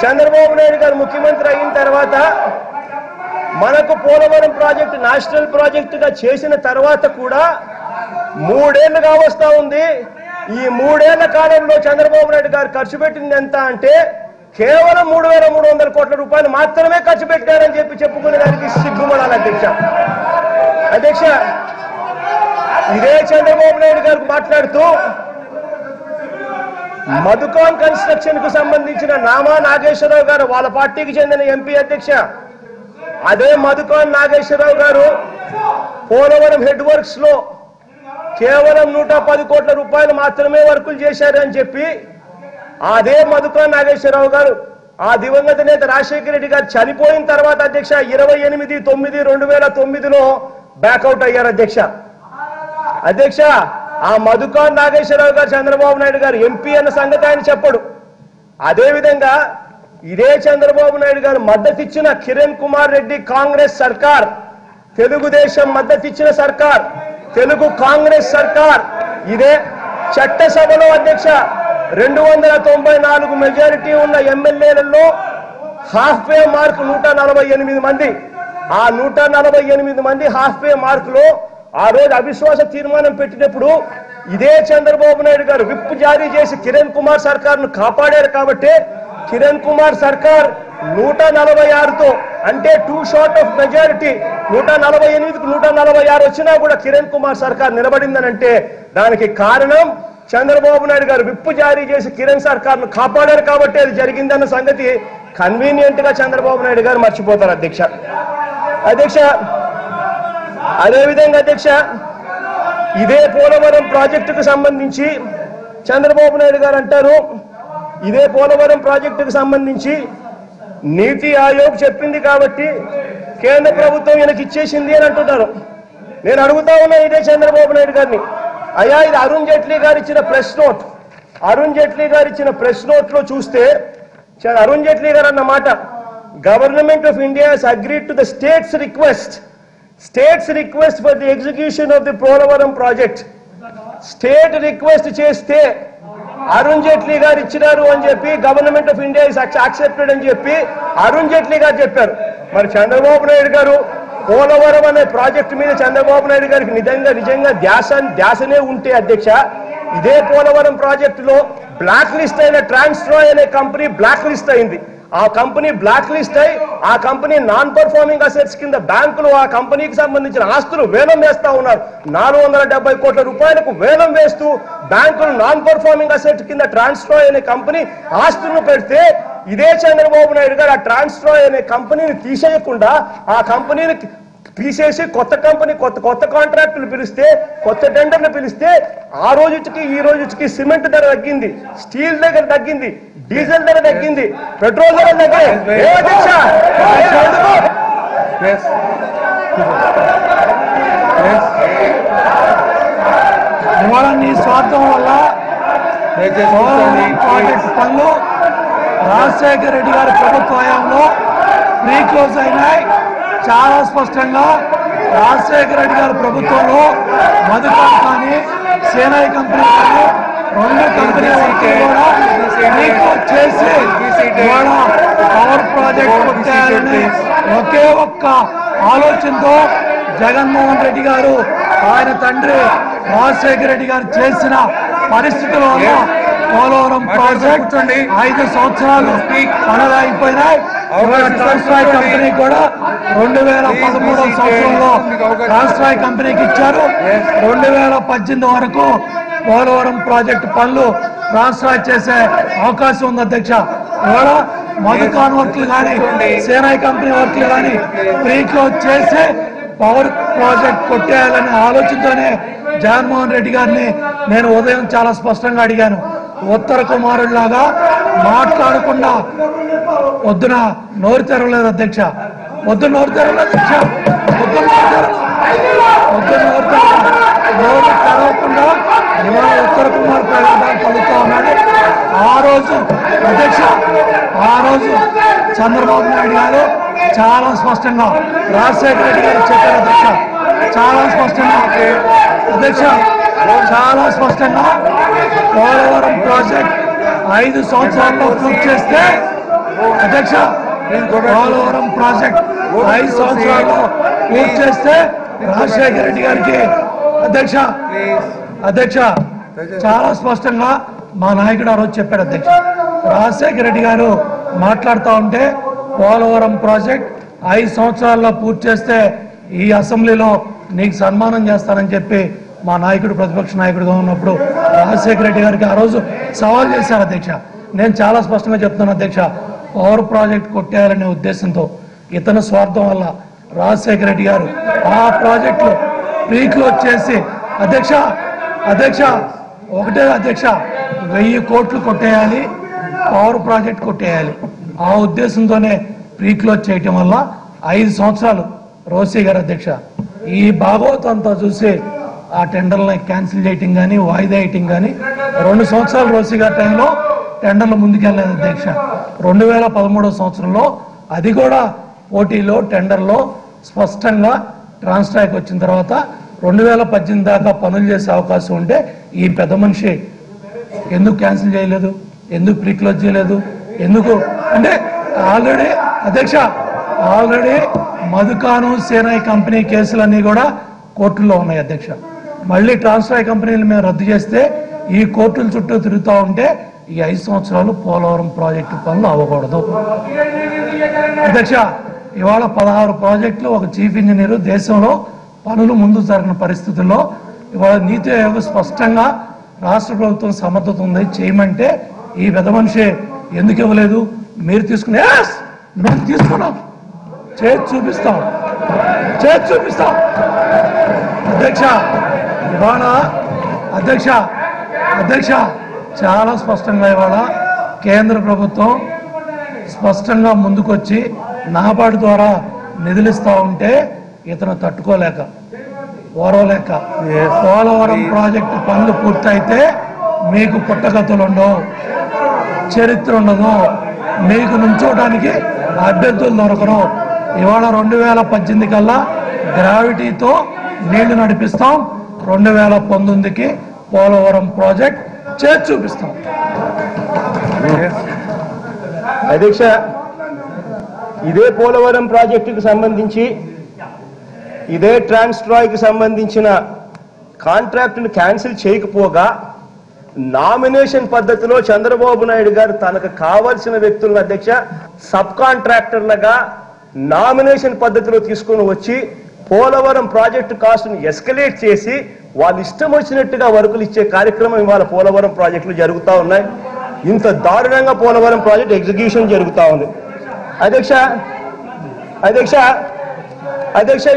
చంద్రబాబు నాయుడు గారు ముఖ్యమంత్రి అయిన తర్వాత మనకు పోలవరం ప్రాజెక్టు నేషనల్ ప్రాజెక్టుగా చేసిన తర్వాత కూడా 3 ఏళ్లుగా వస్తా ఉంది. ఈ 3 ఏళ్ల కాలంలో చంద్రబాబు నాయుడు గారు ఖర్చు పెట్టింది ఎంత అంటే కేవలం 3,300 కోట్ల రూపాయలు మాత్రమే ఖర్చు పెట్టారని చెప్పుకునే దానికి సిగ్గుపడాలి అధ్యక్ష. ఇదే చంద్రబాబు నాయుడు గారు మాట్లాడుతూ మధుకాన్ కన్స్ట్రక్షన్ కు సంబంధించిన నామా నాగేశ్వరరావు గారు వాళ్ళ పార్టీకి చెందిన ఎంపీ అధ్యక్ష, అదే మధుకాన్ నాగేశ్వరరావు గారు పోలవరం హెడ్ వర్క్స్ లో కేవలం 110 కోట్ల రూపాయలు మాత్రమే వర్కులు చేశారని చెప్పి అదే మధుకాన్ నాగేశ్వరరావు గారు ఆ దివంగత నేత రాజశేఖర రెడ్డి గారు చనిపోయిన తర్వాత అధ్యక్ష 28/9/2009లో బ్యాకౌట్ అయ్యారు అధ్యక్ష. ఆ మధుకాన్ నాగేశ్వరరావు గారు చంద్రబాబు నాయుడు గారు ఎంపీ అన్న సంగతి ఆయన చెప్పడు. అదేవిధంగా ఇదే చంద్రబాబు నాయుడు గారు మద్దతిచ్చిన కిరణ్ కుమార్ రెడ్డి కాంగ్రెస్ సర్కార్, తెలుగుదేశం మద్దతిచ్చిన సర్కార్, తెలుగు కాంగ్రెస్ సర్కార్ ఇదే చట్టసభలో అధ్యక్ష 294 మెజారిటీ ఉన్న ఎమ్మెల్యేలలో హాఫ్ వే మార్క్ 148 మంది. ఆ 148 మంది హాఫ్ వే మార్క్ లో ఆ రోజు అవిశ్వాస తీర్మానం పెట్టినప్పుడు ఇదే చంద్రబాబు నాయుడు గారు విప్ జారీ చేసి కిరణ్ కుమార్ సర్కార్ను కాపాడారు కాబట్టి కిరణ్ కుమార్ సర్కార్ 146తో అంటే 2 షార్ట్ ఆఫ్ మెజారిటీ 148కు 146 వచ్చినా కూడా కిరణ్ కుమార్ సర్కార్ నిలబడిందనంటే దానికి కారణం చంద్రబాబు నాయుడు గారు విప్పు జారీ చేసి కిరణ్ సర్కార్ను కాపాడారు కాబట్టి అది జరిగిందన్న సంగతి కన్వీనియంట్ గా చంద్రబాబు నాయుడు గారు మర్చిపోతారు అధ్యక్ష. అదేవిధంగా అధ్యక్ష ఇదే పోలవరం ప్రాజెక్టుకు సంబంధించి చంద్రబాబు నాయుడు గారు అంటారు, ఇదే పోలవరం ప్రాజెక్టుకు సంబంధించి నీతి ఆయోగ్ చెప్పింది కాబట్టి కేంద్ర ప్రభుత్వం ఈయనకి ఇచ్చేసింది అని అంటున్నారు. నేను అడుగుతా ఉన్నా ఇదే చంద్రబాబు నాయుడు గారిని, అయ్యా ఇది అరుణ్ జైట్లీ గారు ఇచ్చిన ప్రెస్ నోట్, అరుణ్ జైట్లీ గారు ఇచ్చిన ప్రెస్ నోట్ లో చూస్తే అరుణ్ జైట్లీ గారు అన్న మాట government of India has agreed to the states request for the execution of the Polavaram project. State request చేస్తే అరుణ్ జైట్లీ గారు ఇచ్చినారు అని చెప్పి government of India is accepted అని చెప్పి అరుణ్ జైట్లీ గారు చెప్పారు. మరి చంద్రబాబు నాయుడు గారు పోలవరం అనే ప్రాజెక్టు మీద చంద్రబాబు నాయుడు గారికి నిజంగా ధ్యాసనే ఉంటే అధ్యక్ష ఇదే పోలవరం ప్రాజెక్టులో బ్లాక్ లిస్ట్ అయిన ట్రాన్స్ట్రాయ్ అనే కంపెనీ బ్లాక్ లిస్ట్ అయింది. ఆ కంపెనీ బ్లాక్ లిస్ట్ అయి ఆ కంపెనీ నాన్ పర్ఫార్మింగ్ అసెట్స్ కింద బ్యాంకులు ఆ కంపెనీకి సంబంధించిన ఆస్తులు వేలం వేస్తా ఉన్నారు. 470 కోట్ల రూపాయలకు వేలం వేస్తూ బ్యాంకులు నాన్ పర్ఫార్మింగ్ అసెట్ కింద ట్రాన్స్ట్రాయ్ అనే కంపెనీ ఆస్తులను పెడితే ఇదే చంద్రబాబు నాయుడు గారు ఆ ట్రాన్స్ట్రాయ్ అనే కంపెనీని తీసేయకుండా ఆ కంపెనీని తీసేసి కొత్త కంపెనీ కొత్త కాంట్రాక్టులు పిలిస్తే కొత్త టెండర్లు పిలిస్తే ఆ రోజుకి ఈ రోజుకి సిమెంట్ ధర తగ్గింది, స్టీల్ దగ్గర తగ్గింది, డీజిల్ ధర తగ్గింది, పెట్రోల్ ధర తగ్గింది. స్వార్థం వల్ల పనులు రాజశేఖర రెడ్డి గారి ప్రభుత్వ హయాంలో ప్రీ క్లోజ్ అయినాయి. చాలా స్పష్టంగా రాజశేఖర రెడ్డి గారి ప్రభుత్వంలో మధుకాన్ కానీ సేనాయి కంపెనీ కానీ 2 కంపెనీల వర్కులు కూడా ప్రీ క్లోజ్ చేసి ఇవాళ పవర్ ప్రాజెక్ట్ కొట్టాలని ఒకే ఒక్క ఆలోచనతో జగన్మోహన్ రెడ్డి గారు ఆయన తండ్రి రాజశేఖర రెడ్డి గారు చేసిన పరిస్థితుల వల్ల పోలవరం ప్రాజెక్ట్ 5 సంవత్సరాలు పనులు అయిపోయినాయి. ట్రాన్స్ట్రాయ్ కంపెనీ కూడా 2013 సంవత్సరంలో ట్రాన్స్ట్రాయ్ కంపెనీకి ఇచ్చారు. 2018 వరకు పోలవరం ప్రాజెక్టు పనులు ట్రాన్స్ట్రాయ్ చేసే అవకాశం ఉంది అధ్యక్ష. ఇవాళ మధుకాన్ వర్క్లు కానీ సేనాయి కంపెనీ వర్క్లు కానీ ప్రీ క్లోజ్ చేసి పవర్ ప్రాజెక్ట్ కొట్టేయాలనే ఆలోచనతోనే జగన్మోహన్ రెడ్డి గారిని నేను ఉదయం చాలా స్పష్టంగా అడిగాను. ఉత్తర కుమారుడిలాగా మాట్లాడకుండా పొద్దున నోరు తెరవలేదు అధ్యక్ష, పొద్దున్న నోరు తెరవలేదు అధ్యక్ష, నోరు తెరవకుండా ఇవాళ ఉత్తర కుమార్ ప్రయోగాలు కలుగుతా ఉన్నాడు. ఆ రోజు అధ్యక్ష చంద్రబాబు నాయుడు గారు చాలా స్పష్టంగా రాజశేఖర రెడ్డి గారు చెప్పారు అధ్యక్ష, చాలా స్పష్టంగా అధ్యక్ష పోలవరం ప్రాజెక్ట్ 5 సంవత్సరాల్లో పూర్తి చేస్తే అధ్యక్ష పోలవరం ప్రాజెక్ట్ 5 సంవత్సరాల్లో పూర్తి చేస్తే రాజశేఖర రెడ్డి గారికి అధ్యక్ష చాలా స్పష్టంగా మా నాయకుడు ఆ రోజు చెప్పాడు అధ్యక్ష. రాజశేఖర రెడ్డి గారు మాట్లాడుతూ ఉంటే పోలవరం ప్రాజెక్ట్ 5 సంవత్సరాల్లో పూర్తి చేస్తే ఈ అసెంబ్లీలో నీకు సన్మానం చేస్తానని చెప్పి మా నాయకుడు ప్రతిపక్ష నాయకుడిగా ఉన్నప్పుడు రాజశేఖర రెడ్డి గారికి ఆ రోజు సవాల్ చేశారు అధ్యక్ష. నేను చాలా స్పష్టంగా చెప్తున్నాను అధ్యక్ష, పవర్ ప్రాజెక్ట్ కొట్టేయాలనే ఉద్దేశంతో ఇతని స్వార్థం వల్ల రాజశేఖర రెడ్డి గారు ఆ ప్రాజెక్టులు ప్రీక్లోజ్ చేసి అధ్యక్ష ఒకటే అధ్యక్ష 1000 కోట్లు కొట్టేయాలి, పవర్ ప్రాజెక్ట్ కొట్టేయాలి ఆ ఉద్దేశంతోనే ప్రీక్లోజ్ చేయటం వల్ల 5 సంవత్సరాలు రోసీ గారు అధ్యక్ష ఈ భాగవతం అంతా చూసి ఆ టెండర్లని క్యాన్సిల్ చేయటం కానీ వాయిదా వేయటం కానీ 2 సంవత్సరాలు రోసీ గారి టైంలో టెండర్లు ముందుకెళ్ళలేదు అధ్యక్ష. 2013 సంవత్సరంలో అది కూడా పోటీలో టెండర్లో స్పష్టంగా ట్రాన్స్ట్రాక్ వచ్చిన తర్వాత 2018 దాకా పనులు చేసే అవకాశం ఉంటే ఈ పెద్ద మనిషి ఎందుకు క్యాన్సిల్ చేయలేదు, ఎందుకు ప్రీక్లోజ్ చేయలేదు, ఎందుకు అంటే ఆల్రెడీ మధుకాను సేనాయి కంపెనీ కేసులన్నీ కూడా కోర్టుల్లో ఉన్నాయి అధ్యక్ష. మళ్ళీ ట్రాన్స్ఫర్ కంపెనీలు మేము రద్దు చేస్తే ఈ కోర్టుల చుట్టూ తిరుగుతూ ఉంటే ఈ 5 సంవత్సరాలు పోలవరం ప్రాజెక్టు పనులు అవ్వకూడదు అధ్యక్ష. ఇవాళ 16 ప్రాజెక్టులు ఒక చీఫ్ ఇంజనీరు దేశంలో పనులు ముందు జరిగిన పరిస్థితుల్లో ఇవాళ నీతి ఆయోగ్ స్పష్టంగా రాష్ట్ర ప్రభుత్వం సమర్థత ఉంది చేయమంటే ఈ పెద్ద మనిషి ఎందుకు ఇవ్వలేదు, మీరు తీసుకునే మేము తీసుకున్నాం చేసి చూపిస్తాం అధ్యక్ష. ఇవాళ అధ్యక్ష చాలా స్పష్టంగా ఇవాళ కేంద్ర ప్రభుత్వం స్పష్టంగా ముందుకొచ్చి నాబార్డు ద్వారా నిధులిస్తా ఉంటే ఇతను తట్టుకోలేక ఓరవలేక పోలవరం ప్రాజెక్టు పనులు పూర్తయితే మీకు పుట్టగతులు ఉండవు, చరిత్ర ఉండదు, మీకు నుంచోడానికి అభ్యర్థులు దొరకరు. ఇవాళ 2018 కల్లా గ్రావిటీతో నీళ్లు నడిపిస్తాం, 2019కి పోలవరం ప్రాజెక్ట్ చేసి చూపిస్తాం అధ్యక్ష. ఇదే పోలవరం ప్రాజెక్టుకు సంబంధించి ఇదే ట్రాన్స్ట్రాయ్కి సంబంధించిన కాంట్రాక్టును క్యాన్సిల్ చేయకపోగా నామినేషన్ పద్ధతిలో చంద్రబాబు నాయుడు గారు తనకు కావాల్సిన వ్యక్తులను అధ్యక్ష సబ్ కాంట్రాక్టర్లుగా నామినేషన్ పద్ధతిలో తీసుకొని వచ్చి పోలవరం ప్రాజెక్టు కాస్ట్ను ఎస్కలేట్ చేసి వాళ్ళు ఇష్టం వచ్చినట్టుగా వర్కులు ఇచ్చే కార్యక్రమం ఇవాళ పోలవరం ప్రాజెక్టులు జరుగుతూ ఉన్నాయి. ఇంత దారుణంగా పోలవరం ప్రాజెక్ట్ ఎగ్జిక్యూషన్ జరుగుతూ ఉంది అధ్యక్ష.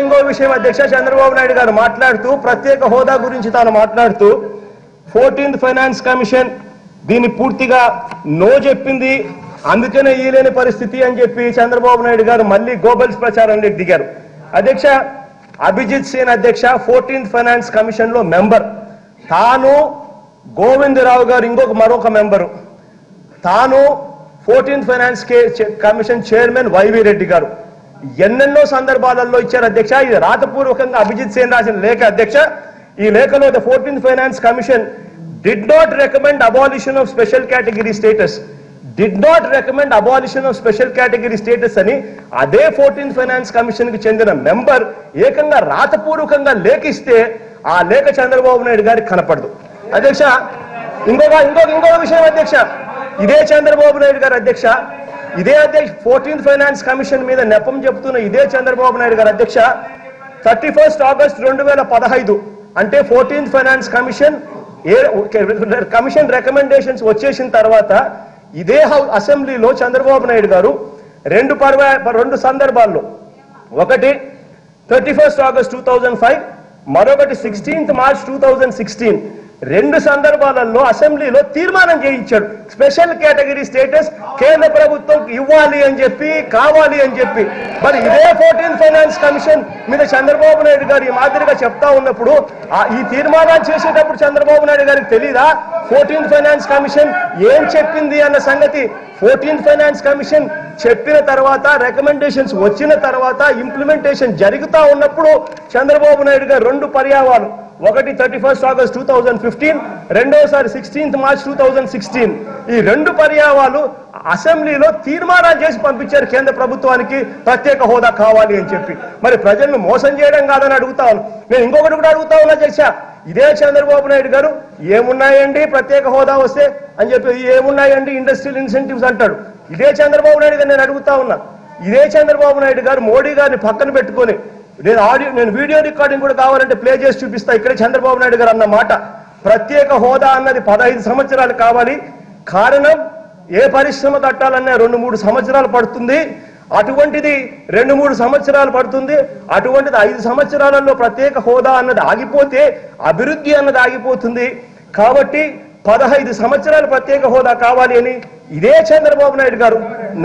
ఇంకో విషయం అధ్యక్ష, చంద్రబాబు నాయుడు గారు మాట్లాడుతూ ప్రత్యేక హోదా గురించి తాను మాట్లాడుతూ 14th ఫైనాన్స్ కమిషన్ దీన్ని పూర్తిగా నో చెప్పింది, అందుకనే ఈలేని పరిస్థితి అని చెప్పి చంద్రబాబు నాయుడు గారు మళ్ళీ గోబల్స్ ప్రచారంలో దిగారు అధ్యక్ష. అభిజిత్ సేన్ అధ్యక్ష 14th ఫైనాన్స్ కమిషన్ లో మెంబర్, తాను గోవిందరావు గారు మరొక మెంబరు, తాను 14th finance commission chairman YV Reddy గారు ఎన్నెన్నో సందర్భాలలో ఇచ్చారు అధ్యక్ష. ఇది రాతపూర్వకంగా అభిజిత్ సేన్ రాసిన లేఖ అధ్యక్ష. ఈ లేఖలో the 14th finance commission did not recommend abolition of special category status అని అదే 14th ఫైనాన్స్ కమిషన్ కి చెందిన మెంబర్ ఏకంగా రాతపూర్వకంగా లేఖిస్తే ఆ లేఖ చంద్రబాబు నాయుడు గారికి కనపడదు అధ్యక్ష. ఇంకో విషయం అధ్యక్ష, ఇదే చంద్రబాబు నాయుడు గారు అధ్యక్ష 14th ఫైనాన్స్ కమిషన్ మీద నెపం చెప్తున్న ఇదే చంద్రబాబు నాయుడు గారు అధ్యక్ష 31st ఆగస్ట్ 2015 అంటే 14th ఫైనాన్స్ కమిషన్ రికమెండేషన్స్ వచ్చేసిన తర్వాత ఇదే అసెంబ్లీలో చంద్రబాబు నాయుడు గారు రెండు సందర్భాల్లో, ఒకటి 31st ఆగస్ట్ 2005, మరొకటి 16th మార్చ్ 2016, రెండు సందర్భాలలో అసెంబ్లీలో తీర్మానం చేయించాడు స్పెషల్ కేటగిరీ స్టేటస్ కేంద్ర ప్రభుత్వం ఇవ్వాలి అని చెప్పి కావాలి అని చెప్పి. మరి ఇదే 14th ఫైనాన్స్ కమిషన్ మీద చంద్రబాబు నాయుడు గారు ఈ మాదిరిగా చెప్తా ఉన్నప్పుడు ఈ తీర్మానాలు చేసేటప్పుడు చంద్రబాబు నాయుడు గారికి తెలీదా 14th ఫైనాన్స్ కమిషన్ ఏం చెప్పింది అన్న సంగతి? 14th ఫైనాన్స్ కమిషన్ చెప్పిన తర్వాత రికమెండేషన్స్ వచ్చిన తర్వాత ఇంప్లిమెంటేషన్ జరుగుతా ఉన్నప్పుడు చంద్రబాబు నాయుడు గారు రెండు పర్యాయాలు ఒకటి 31 ఆగస్ట్ 2015, రెండోసారి 16 మార్చ్ 2016. ఈ రెండు పర్యాయాలు అసెంబ్లీలో తీర్మానాలు చేసి పంపించారు కేంద్ర ప్రభుత్వానికి ప్రత్యేక హోదా కావాలి అని చెప్పి. మరి ప్రజలను మోసం చేయడం కాదని అడుగుతా ఉన్నాను. నేను ఇంకొకటి కూడా అడుగుతా ఉన్నా అధ్యక్ష, ఇదే చంద్రబాబు నాయుడు గారు ఏమున్నాయండి ప్రత్యేక హోదా వస్తే అని చెప్పి, ఏమున్నాయండి ఇండస్ట్రియల్ ఇన్సెంటివ్స్ అంటాడు. ఇదే చంద్రబాబు నాయుడు గారు నేను అడుగుతా ఉన్నా, ఇదే చంద్రబాబు నాయుడు గారు మోడీ గారిని పక్కన పెట్టుకొని, నేను వీడియో రికార్డింగ్ కూడా కావాలంటే ప్లే చేసి చూపిస్తా. ఇక్కడే చంద్రబాబు నాయుడు గారు అన్న మాట, ప్రత్యేక హోదా అన్నది 15 సంవత్సరాలు కావాలి, కారణం ఏ పరిశ్రమ కట్టాలన్నా 2-3 సంవత్సరాలు పడుతుంది, అటువంటిది 2-3 సంవత్సరాలు పడుతుంది, అటువంటిది 5 సంవత్సరాలలో ప్రత్యేక హోదా అన్నది ఆగిపోతే అభివృద్ధి అన్నది ఆగిపోతుంది, కాబట్టి 15 సంవత్సరాలు ప్రత్యేక హోదా కావాలి అని ఇదే చంద్రబాబు నాయుడు గారు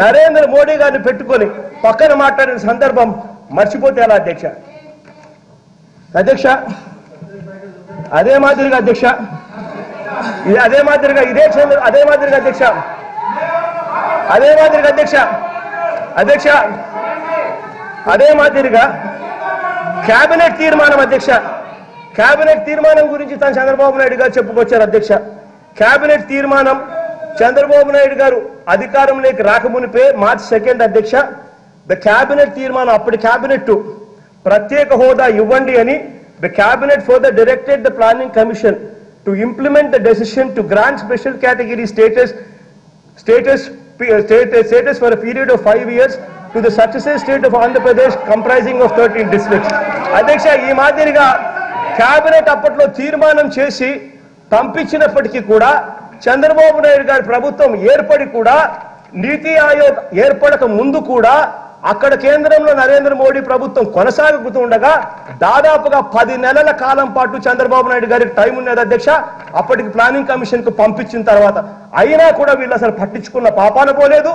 నరేంద్ర మోడీ గారిని పెట్టుకొని పక్కన మాట్లాడిన సందర్భం మర్చిపోతే ఎలా అధ్యక్ష? అదే మాదిరిగా అధ్యక్ష, అదే మాదిరిగా కేబినెట్ తీర్మానం అధ్యక్ష, కేబినెట్ తీర్మానం గురించి తను చంద్రబాబు నాయుడు గారు చెప్పుకొచ్చారు అధ్యక్ష. కేబినెట్ తీర్మానం చంద్రబాబు నాయుడు గారు అధికారంలోకి రాకమునిపే మార్చి 2 అధ్యక్ష, ద కేబినెట్ తీర్మానం, అప్పటి కేబినెట్ ప్రత్యేక హోదా ఇవ్వండి అని the cabinet further directed the planning commission to implement the decision to grant special category status for a period of 5 years to the successive state of Andhra Pradesh comprising of 13 districts. అధ్యక్ష, ఈ మాదిరిగా cabinet అప్పట్లో తీర్మానం చేసి పంపించినప్పటికీ కూడా చంద్రబాబు నాయుడు గారి ప్రభుత్వం ఏర్పడి కూడా, నీతి ఆయోగ్ ఏర్పడక ముందు కూడా అక్కడ కేంద్రంలో నరేంద్ర మోడీ ప్రభుత్వం కొనసాగుతుండగా దాదాపుగా 10 నెలల కాలం పాటు చంద్రబాబు నాయుడు గారికి టైం ఉన్నది అధ్యక్ష. అప్పటికి ప్లానింగ్ కమిషన్ కు పంపించిన తర్వాత అయినా కూడా వీళ్ళు అసలు పట్టించుకున్న పాపాన పోలేదు,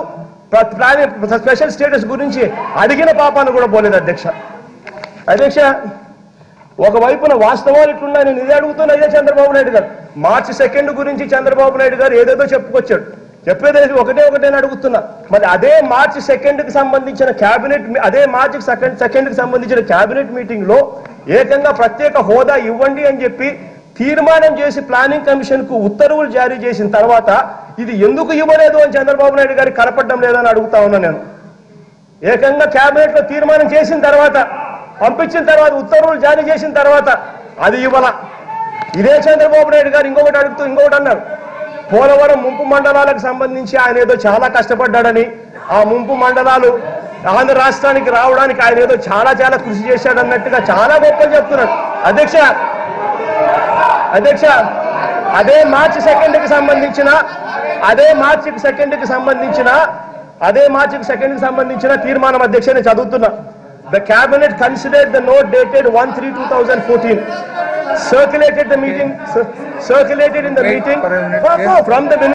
స్పెషల్ స్టేటస్ గురించి అడిగిన పాపాన కూడా పోలేదు అధ్యక్ష. ఒకవైపున వాస్తవాలు ఇట్లున్నాయి, నేను ఇదే అడుగుతున్నా ఇదే చంద్రబాబు నాయుడు గారు. మార్చి 2 గురించి చంద్రబాబు నాయుడు గారు ఏదేదో చెప్పుకొచ్చాడు, చెప్పేది ఒకటే అడుగుతున్నా. మరి అదే మార్చి 2కి సంబంధించిన కేబినెట్, అదే మార్చి 2కి సంబంధించిన కేబినెట్ మీటింగ్ లో ఏకంగా ప్రత్యేక హోదా ఇవ్వండి అని చెప్పి తీర్మానం చేసి ప్లానింగ్ కమిషన్ కు ఉత్తర్వులు జారీ చేసిన తర్వాత ఇది ఎందుకు ఇవ్వలేదు అని చంద్రబాబు నాయుడు గారికి కనపడడం లేదని అడుగుతా ఉన్నా నేను. ఏకంగా కేబినెట్ లో తీర్మానం చేసిన తర్వాత, పంపించిన తర్వాత, ఉత్తర్వులు జారీ చేసిన తర్వాత అది ఇవ్వాల. ఇదే చంద్రబాబు నాయుడు గారు ఇంకొకటి అన్నారు, పోలవరం ముంపు మండలాలకు సంబంధించి ఆయన ఏదో చాలా కష్టపడ్డాడని, ఆ ముంపు మండలాలు ఆంధ్ర రాష్ట్రానికి రావడానికి ఆయన ఏదో చాలా కృషి చేశాడన్నట్టుగా చాలా గొప్పలు చెప్తున్నాడు అధ్యక్ష. అదే మార్చి 2కి సంబంధించిన తీర్మానం అధ్యక్ష నేను చదువుతున్నా. The cabinet considered the note dated 1/3/2014 circulated in the meeting from the